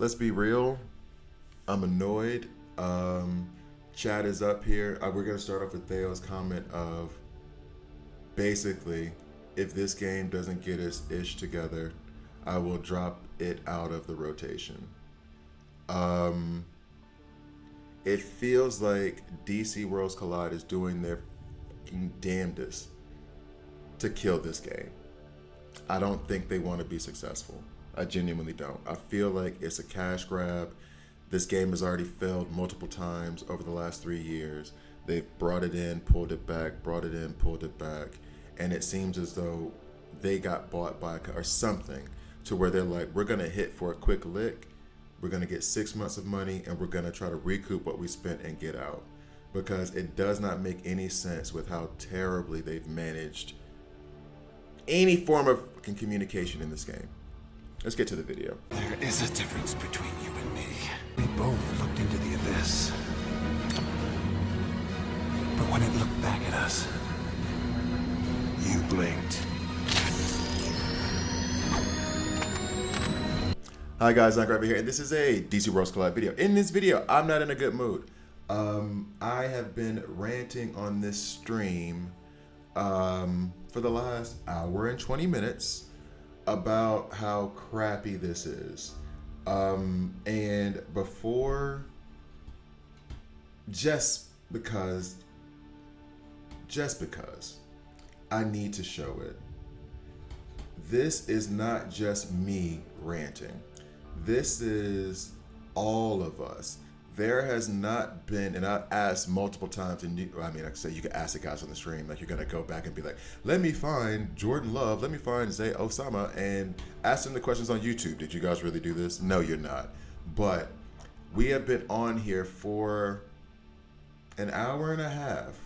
let's be real. I'm annoyed. Chat is up here. We're gonna start off with Theo's comment of basically, if this game doesn't get its ish together, I will drop it out of the rotation. Um, it feels like DC Worlds Collide is doing their fucking damnedest to kill this game. I don't think they want to be successful. I genuinely don't. I feel like it's a cash grab. This game has already failed multiple times over the last 3 years. They've brought it in, pulled it back, brought it in, pulled it back. And it seems as though they got bought by or something to where they're like, we're going to hit for a quick lick. We're going to get 6 months of money and we're going to try to recoup what we spent and get out. Because it does not make any sense with how terribly they've managed any form of communication in this game. Let's get to the video. There is a difference between you and me. We both looked into the abyss. But when it looked back at us, you blinked. Hi guys, I'm Grabber here, and this is a DC Worlds Collide video. In this video, I'm not in a good mood. I have been ranting on this stream for the last hour and 20 minutes about how crappy this is. And before, just because I need to show it. This is not just me ranting. This is all of us. There has not been, and I've asked multiple times, and like I say, you can ask the guys on the stream, like you're gonna go back and be like, let me find Jordan Love, let me find Zay Osama, and ask them the questions on YouTube. Did you guys really do this? No, you're not. But we have been on here for an hour and a half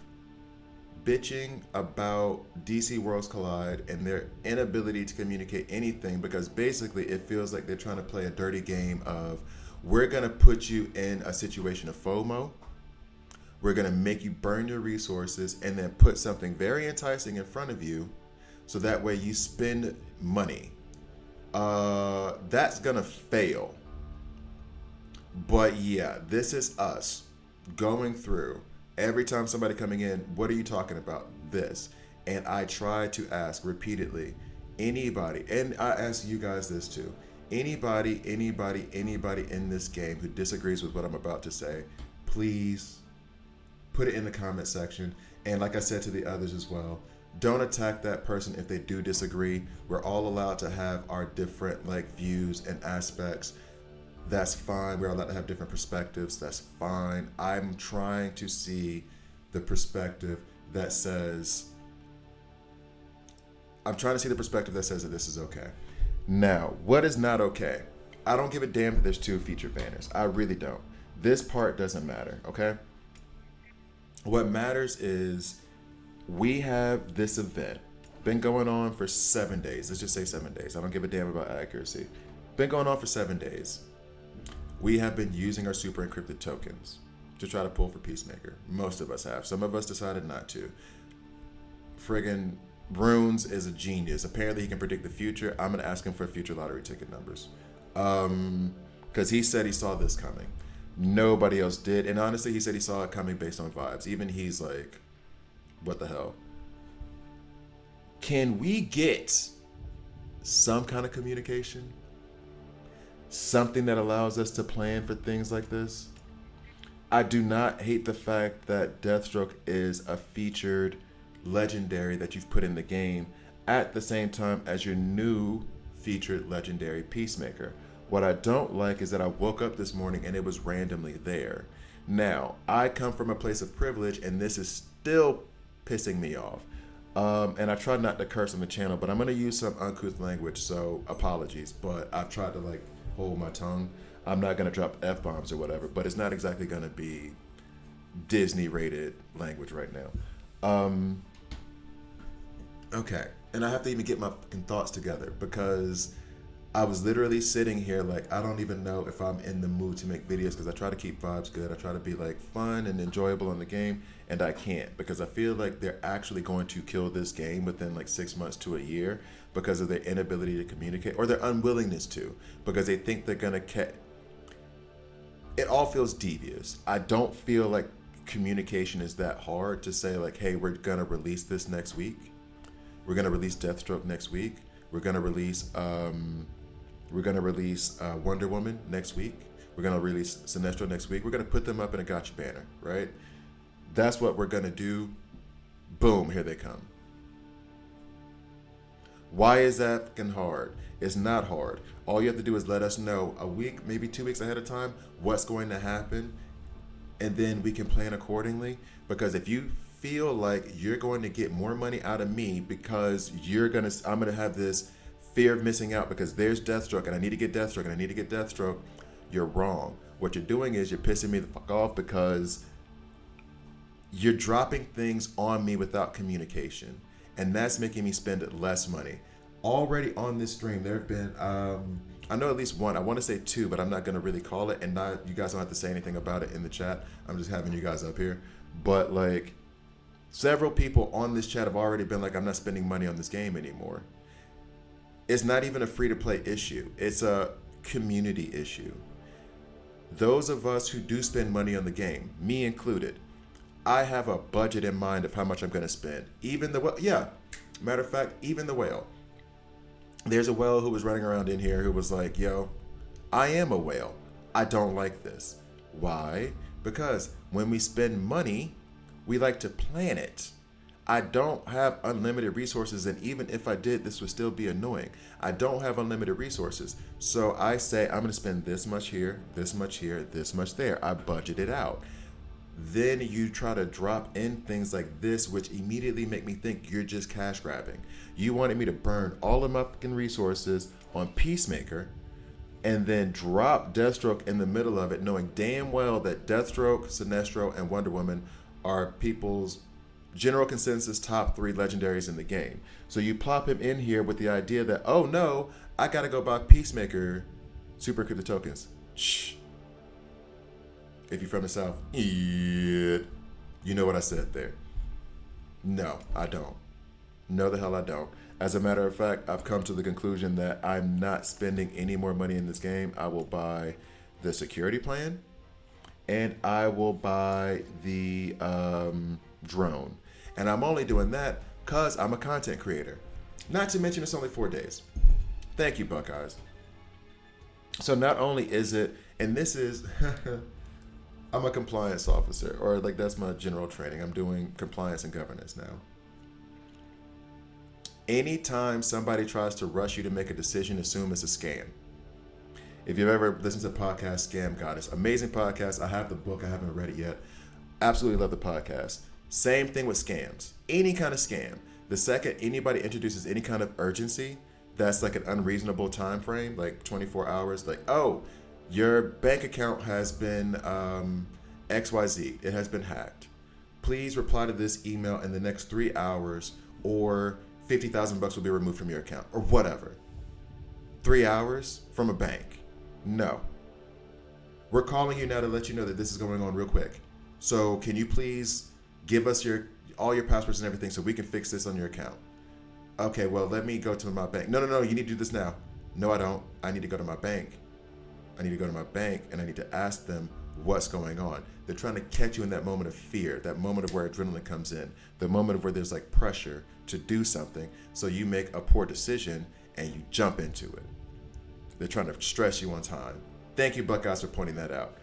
bitching about DC Worlds Collide and their inability to communicate anything, because basically it feels like they're trying to play a dirty game of, we're going to put you in a situation of FOMO. We're going to make you burn your resources and then put something very enticing in front of you so that way you spend money. That's going to fail. But yeah, this is us going through. Every time somebody coming in, what are you talking about? This. And I try to ask repeatedly, anybody, and I ask you guys this too, anybody in this game who disagrees with what I'm about to say, please put it in the comment section. And like I said to the others as well, don't attack that person if they do disagree. We're all allowed to have our different views and aspects. That's fine. We're allowed to have different perspectives. That's fine. I'm trying to see the perspective that says, that this is okay. Now, what is not okay? I don't give a damn if there's 2 feature banners. I really don't. This part doesn't matter, okay? What matters is we have this event. Been going on for 7 days. Let's just say 7 days. I don't give a damn about accuracy. Been going on for 7 days. We have been using our super encrypted tokens to try to pull for Peacemaker. Most of us have. Some of us decided not to. Friggin' Runes is a genius. Apparently he can predict the future. I'm going to ask him for future lottery ticket numbers. Because he said he saw this coming. Nobody else did. And honestly, he said he saw it coming based on vibes. Even he's like, what the hell? Can we get some kind of communication? Something that allows us to plan for things like this? I do not hate the fact that Deathstroke is a featured legendary that you've put in the game at the same time as your new featured legendary Peacemaker. What I don't like is that I woke up this morning and it was randomly there. Now, I come from a place of privilege and this is still pissing me off. And I try not to curse on the channel, but I'm going to use some uncouth language, so apologies. But I've tried to hold my tongue. I'm not going to drop F-bombs or whatever, but it's not exactly going to be Disney rated language right now. Okay. And I have to even get my fucking thoughts together because I was literally sitting here I don't even know if I'm in the mood to make videos because I try to keep vibes good. I try to be fun and enjoyable in the game, and I can't because I feel like they're actually going to kill this game within 6 months to a year because of their inability to communicate or their unwillingness to, because they think they're going to it all feels devious. I don't feel like communication is that hard to say like, hey, we're gonna release this next week. We're gonna release Deathstroke next week. We're gonna release Wonder Woman next week. We're gonna release Sinestro next week. We're gonna put them up in a gotcha banner, right? That's what we're gonna do. Boom, here they come. Why is that fucking hard? It's not hard. All you have to do is let us know a week, maybe 2 weeks ahead of time, what's going to happen, and then we can plan accordingly. Because if you feel like you're going to get more money out of me because I'm gonna have this fear of missing out because there's Deathstroke and I need to get Deathstroke, you're wrong. What you're doing is you're pissing me the fuck off because you're dropping things on me without communication. And that's making me spend less money. Already on this stream, there have been, I know at least one, I want to say two, but I'm not going to really call it. And you guys don't have to say anything about it in the chat. I'm just having you guys up here. But like, several people on this chat have already been like, I'm not spending money on this game anymore. It's not even a free-to-play issue. It's a community issue. Those of us who do spend money on the game, me included, I have a budget in mind of how much I'm going to spend. Even the whale, yeah. Matter of fact, even the whale. There's a whale who was running around in here who was like, yo, I am a whale. I don't like this. Why? Because when we spend money, we like to plan it. I don't have unlimited resources, and even if I did, this would still be annoying. I don't have unlimited resources. So I say I'm going to spend this much here, this much here, this much there. I budget it out. Then you try to drop in things like this, which immediately make me think you're just cash grabbing. You wanted me to burn all of my fucking resources on Peacemaker and then drop Deathstroke in the middle of it, knowing damn well that Deathstroke, Sinestro, and Wonder Woman are people's general consensus top 3 legendaries in the game. So you plop him in here with the idea that, oh no, I gotta go buy Peacemaker Super Crypto tokens. Shh. If you're from the South, yeah, you know what I said there. No, I don't. No, the hell I don't. As a matter of fact, I've come to the conclusion that I'm not spending any more money in this game. I will buy the security plan, and I will buy the drone. And I'm only doing that because I'm a content creator. Not to mention it's only 4 days. Thank you, Buckeyes. So not only is it, and this is... I'm a compliance officer, or like that's my general training. I'm doing compliance and governance now. Anytime somebody tries to rush you to make a decision, assume it's a scam. If you've ever listened to the podcast Scam Goddess, amazing podcast. I have the book. I haven't read it yet. Absolutely love the podcast. Same thing with scams. Any kind of scam. The second anybody introduces any kind of urgency, that's like an unreasonable time frame, like 24 hours, like, oh, your bank account has been XYZ. It has been hacked. Please reply to this email in the next 3 hours or $50,000 will be removed from your account or whatever. 3 hours from a bank. No. We're calling you now to let you know that this is going on real quick. So can you please give us all your passwords and everything so we can fix this on your account? Okay, well, let me go to my bank. No, you need to do this now. No, I don't. I need to go to my bank. And I need to ask them what's going on. They're trying to catch you in that moment of fear, that moment of where adrenaline comes in, the moment of where there's like pressure to do something. So you make a poor decision and you jump into it. They're trying to stress you on time. Thank you, Buckeyes, for pointing that out.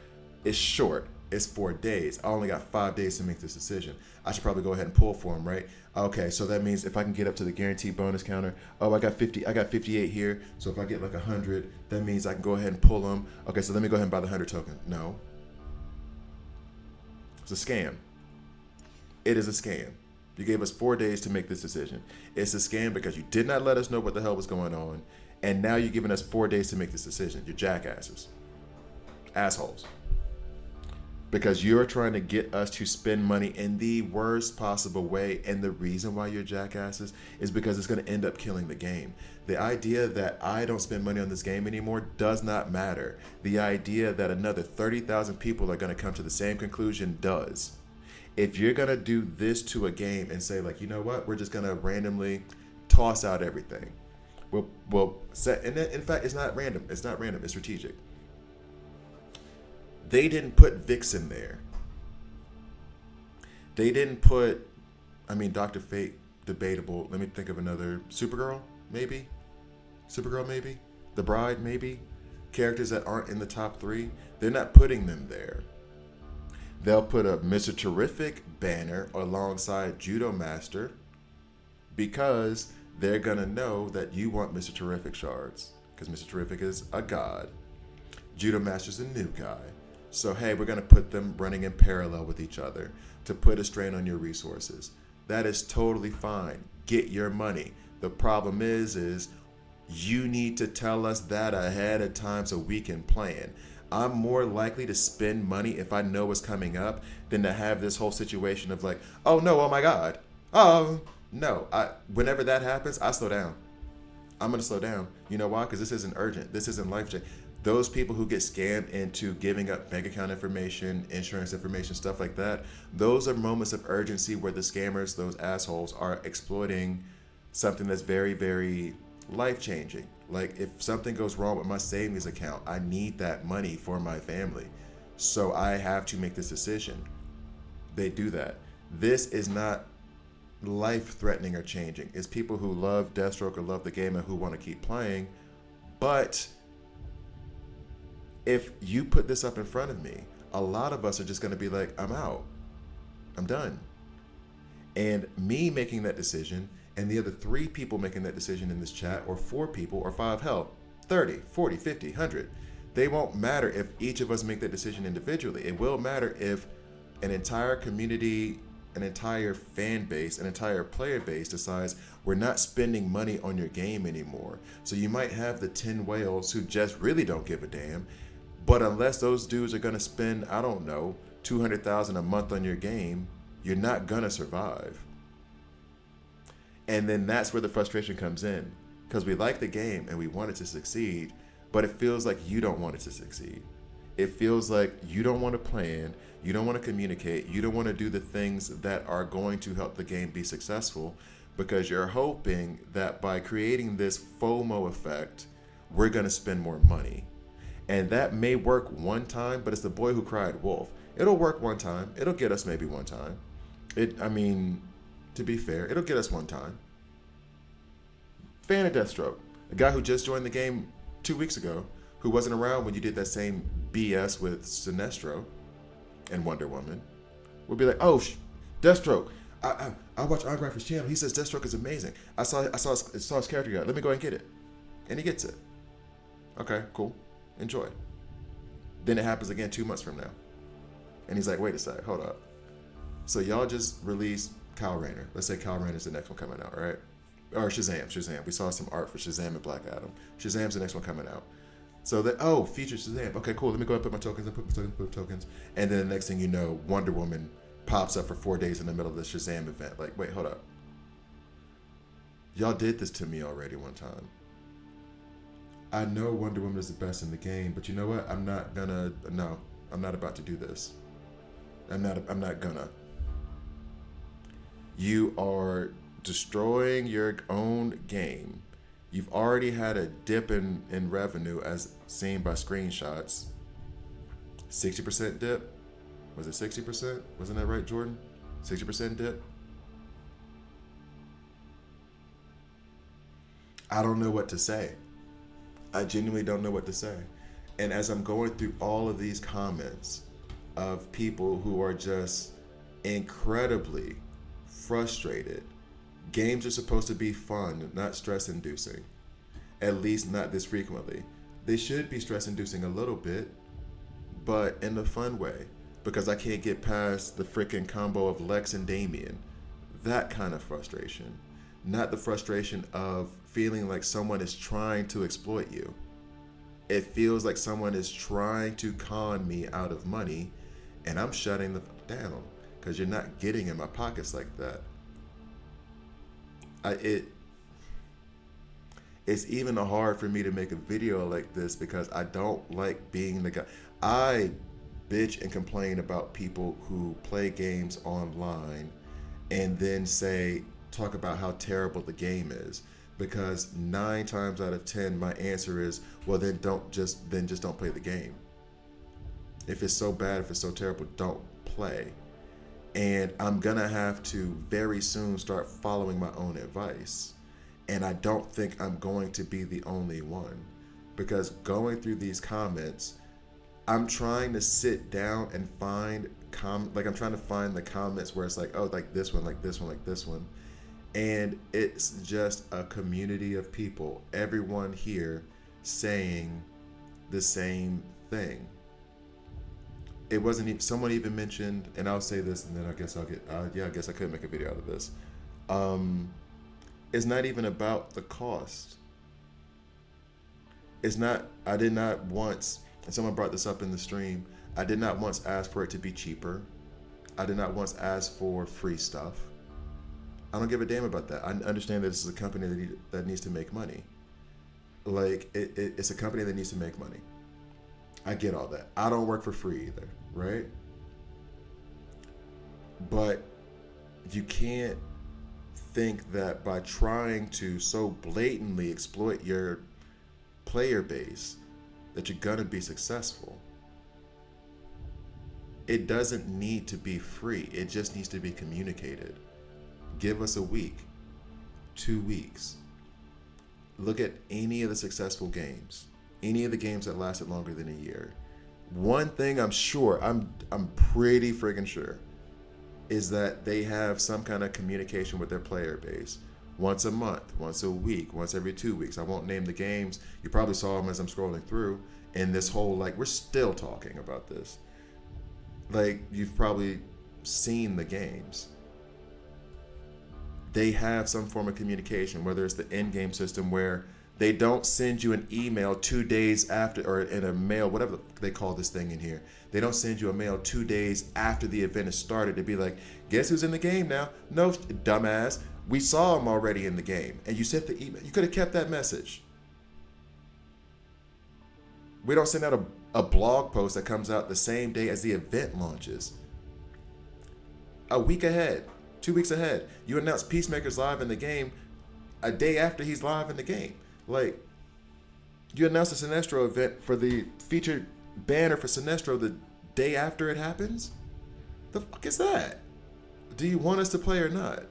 It's short. It's 4 days. I only got 5 days to make this decision. I should probably go ahead and pull for them, right? Okay, so that means if I can get up to the guaranteed bonus counter, oh, I got 58 here. So if I get like 100, that means I can go ahead and pull them. Okay, so let me go ahead and buy the 100 token. No. It's a scam. It is a scam. You gave us 4 days to make this decision. It's a scam because you did not let us know what the hell was going on. And now you're giving us 4 days to make this decision. You're jackasses. Assholes. Because you're trying to get us to spend money in the worst possible way. And the reason why you're jackasses is because it's going to end up killing the game. The idea that I don't spend money on this game anymore does not matter. The idea that another 30,000 people are going to come to the same conclusion does. If you're going to do this to a game and say, like, you know what, we're just going to randomly toss out everything. We'll set, and in fact, it's not random. It's not random. It's strategic. They didn't put Vixen there. They didn't put, I mean, Dr. Fate, debatable. Let me think of another. Supergirl, maybe? Supergirl, maybe? The Bride, maybe? Characters that aren't in the top 3, they're not putting them there. They'll put a Mr. Terrific banner alongside Judo Master because they're going to know that you want Mr. Terrific shards because Mr. Terrific is a god. Judo Master's a new guy. So, hey, we're going to put them running in parallel with each other to put a strain on your resources. That is totally fine. Get your money. The problem is you need to tell us that ahead of time so we can plan. I'm more likely to spend money if I know what's coming up than to have this whole situation of like, oh no, oh my God. Oh, no. Whenever that happens, I slow down. I'm going to slow down. You know why? Because this isn't urgent. This isn't life-changing. Those people who get scammed into giving up bank account information, insurance information, stuff like that, those are moments of urgency where the scammers, those assholes, are exploiting something that's very, very life-changing. Like if something goes wrong with my savings account, I need that money for my family. So I have to make this decision. They do that. This is not life-threatening or changing. It's people who love Deathstroke or love the game and who want to keep playing. But if you put this up in front of me, a lot of us are just going to be like, I'm out. I'm done. And me making that decision and the other 3 people making that decision in this chat, or 4 people, or 5, hell, 30, 40, 50, 100, they won't matter if each of us make that decision individually. It will matter if an entire community, an entire fan base, an entire player base decides we're not spending money on your game anymore. So you might have the 10 whales who just really don't give a damn, but unless those dudes are going to spend, I don't know, $200,000 a month on your game, you're not going to survive. And then that's where the frustration comes in, because we like the game and we want it to succeed, but it feels like you don't want it to succeed. It feels like you don't want to plan, you don't want to communicate, you don't want to do the things that are going to help the game be successful, because you're hoping that by creating this FOMO effect, we're going to spend more money. And that may work one time, but it's the boy who cried wolf. It'll work one time. It'll get us maybe one time. To be fair, it'll get us one time. Fan of Deathstroke, a guy who just joined the game 2 weeks ago, who wasn't around when you did that same BS with Sinestro and Wonder Woman, would be like, oh, Deathstroke. I watch Argraph's channel. He says Deathstroke is amazing. I saw his character guide. Let me go and get it. And he gets it. Okay, cool. Enjoy. Then it happens again 2 months from now. And he's like, wait a sec, hold up. So y'all just released Kyle Rayner. Let's say Kyle Rayner's the next one coming out, right? Or Shazam. We saw some art for Shazam and Black Adam. Shazam's the next one coming out. So feature Shazam. Okay, cool. Let me go ahead and put my tokens. And then the next thing you know, Wonder Woman pops up for 4 days in the middle of the Shazam event. Like, wait, hold up. Y'all did this to me already one time. I know Wonder Woman is the best in the game, but you know what? I'm not about to do this. I'm not gonna. You are destroying your own game. You've already had a dip in revenue as seen by screenshots. 60% dip? Was it 60%? Wasn't that right, Jordan? 60% dip? I don't know what to say. I genuinely don't know what to say. And as I'm going through all of these comments of people who are just incredibly frustrated, games are supposed to be fun, not stress-inducing. At least not this frequently. They should be stress-inducing a little bit, but in a fun way. Because I can't get past the freaking combo of Lex and Damien. That kind of frustration. Not the frustration of feeling like someone is trying to exploit you. It feels like someone is trying to con me out of money, and I'm shutting them down because you're not getting in my pockets like that. It's even hard for me to make a video like this because I don't like being the guy. I bitch and complain about people who play games online and then talk about how terrible the game is, because 9 times out of 10 my answer is, well, then just don't play the game. If it's so bad, if it's so terrible, don't play. And I'm gonna have to very soon start following my own advice. And I don't think I'm going to be the only one. Because going through these comments, I'm trying to sit down and find I'm trying to find the comments where it's like, oh, like this one, like this one, like this one. And it's just a community of people, everyone here saying the same thing. It wasn't even, someone even mentioned, and I'll say this and then I guess I'll get, yeah, I guess I could make a video out of this. It's not even about the cost. It's not, I did not once, and someone brought this up in the stream, I did not once ask for it to be cheaper. I did not once ask for free stuff. I don't give a damn about that. I understand that this is a company that needs to make money. Like, it's a company that needs to make money. I get all that. I don't work for free either, right? But you can't think that by trying to so blatantly exploit your player base that you're gonna be successful. It doesn't need to be free. It just needs to be communicated. Give us a week, 2 weeks. Look at any of the successful games, any of the games that lasted longer than a year. One thing I'm sure, I'm pretty friggin' sure, is that they have some kind of communication with their player base. Once a month, once a week, once every 2 weeks. I won't name the games. You probably saw them as I'm scrolling through. And this whole, like, we're still talking about this. Like, you've probably seen the games. They have some form of communication, whether it's the in-game system where they don't send you an email 2 days after, or in a mail, whatever they call this thing in here. They don't send you a mail 2 days after the event has started to be like, guess who's in the game now? No, dumbass. We saw him already in the game. And you sent the email. You could have kept that message. We don't send out a blog post that comes out the same day as the event launches. A week ahead, 2 weeks ahead. You announce Peacemaker's live in the game a day after he's live in the game. Like, you announce the Sinestro event for the featured banner for Sinestro the day after it happens? The fuck is that? Do you want us to play or not?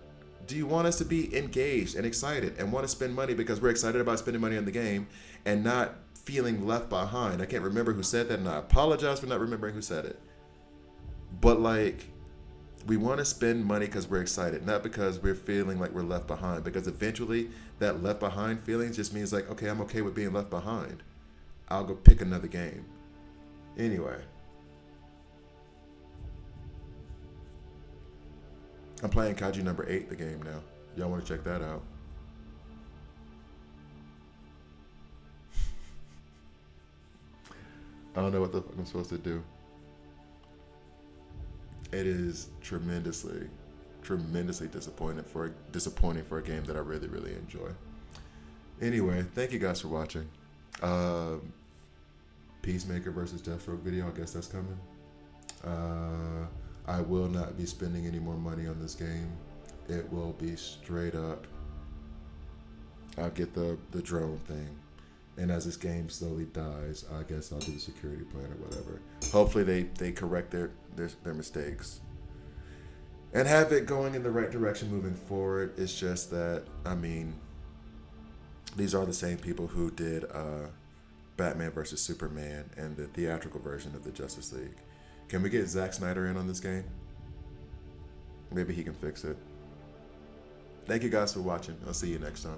Do you want us to be engaged and excited and want to spend money because we're excited about spending money on the game and not feeling left behind? I can't remember who said that, and I apologize for not remembering who said it. But, like, we want to spend money because we're excited, not because we're feeling like we're left behind. Because eventually, that left behind feeling just means like, okay, I'm okay with being left behind. I'll go pick another game. Anyway. I'm playing Kaiju number 8, the game now. Y'all want to check that out? I don't know what the fuck I'm supposed to do. It is tremendously disappointing for a game that I really, really enjoy. Anyway, thank you guys for watching. Peacemaker versus Deathstroke video, I guess that's coming. I will not be spending any more money on this game. It will be straight up, I'll get the drone thing. And as this game slowly dies, I guess I'll do the security plan or whatever. Hopefully they correct their mistakes and have it going in the right direction moving forward. It's just that, I mean, these are the same people who did Batman versus Superman and the theatrical version of the Justice League. Can we get Zack Snyder in on this game? Maybe he can fix it. Thank you guys for watching. I'll see you next time.